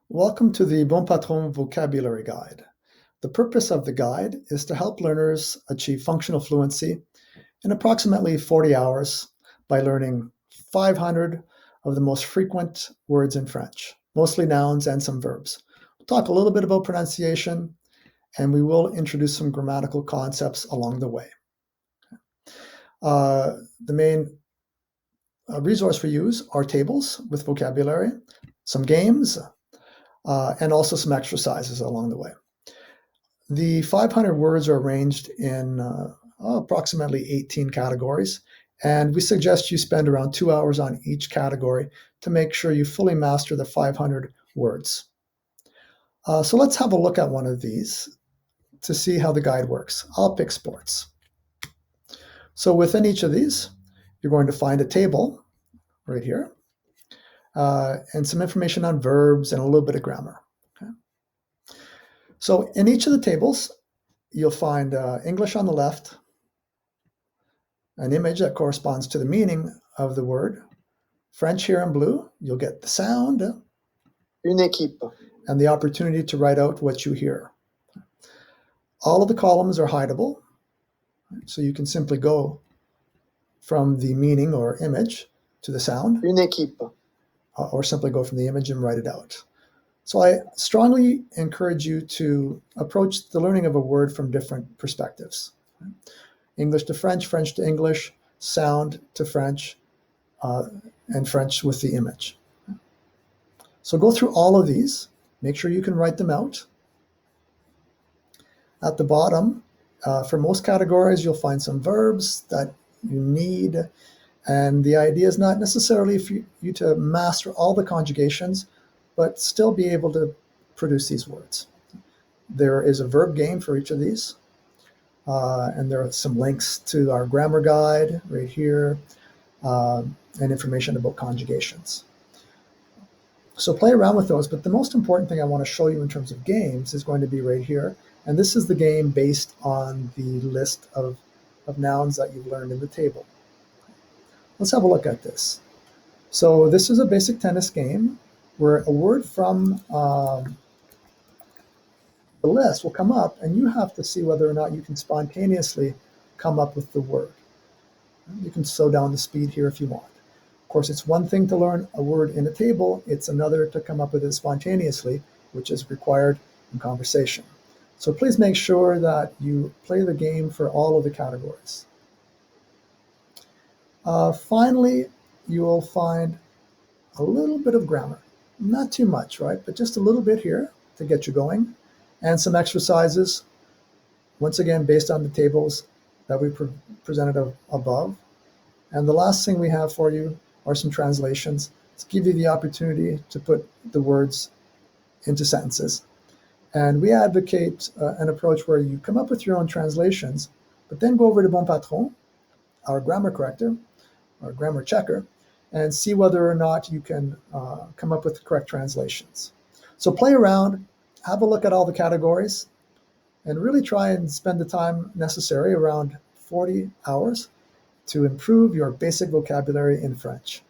Welcome to the BonPatron Vocabulary Guide. The purpose of the guide is to help learners achieve functional fluency in approximately 40 hours by learning 500 of the most frequent words in French, mostly nouns and some verbs. We'll talk a little bit about pronunciation, and we will introduce some grammatical concepts along the way. The main resource we use are tables with vocabulary, some games, and also some exercises along the way. The 500 words are arranged in approximately 18 categories, and we suggest you spend around 2 hours on each category to make sure you fully master the 500 words. So let's have a look at one of these to see how the guide works. I'll pick sports. So within each of these, you're going to find a table right here, and some information on verbs and a little bit of grammar. Okay. So in each of the tables, you'll find English on the left, an image that corresponds to the meaning of the word. French here in blue, you'll get the sound. Une équipe. And the opportunity to write out what you hear. All of the columns are hideable, so you can simply go from the meaning or image to the sound. Une équipe. Or simply go from the image and write it out. So I strongly encourage you to approach the learning of a word from different perspectives. English to French, French to English, sound to French, and French with the image. So go through all of these. Make sure you can write them out. At the bottom, for most categories, you'll find some verbs that you need. And the idea is not necessarily for you to master all the conjugations, but still be able to produce these words. There is a verb game for each of these. And there are some links to our grammar guide right here, and information about conjugations. So play around with those, but the most important thing I want to show you in terms of games is going to be right here. And this is the game based on the list of nouns that you've learned in the table. Let's have a look at this. So this is a basic tennis game where a word from the list will come up, and you have to see whether or not you can spontaneously come up with the word. You can slow down the speed here if you want. Of course, it's one thing to learn a word in a table. It's another to come up with it spontaneously, which is required in conversation. So please make sure that you play the game for all of the categories. Finally, you will find a little bit of grammar. Not too much, right? But just a little bit here to get you going. And some exercises, once again, based on the tables that we presented above. And the last thing we have for you are some translations to give you the opportunity to put the words into sentences. And we advocate an approach where you come up with your own translations, but then go over to BonPatron, our grammar corrector, or grammar checker, and see whether or not you can come up with the correct translations. So play around, have a look at all the categories, and really try and spend the time necessary, around 40 hours, to improve your basic vocabulary in French.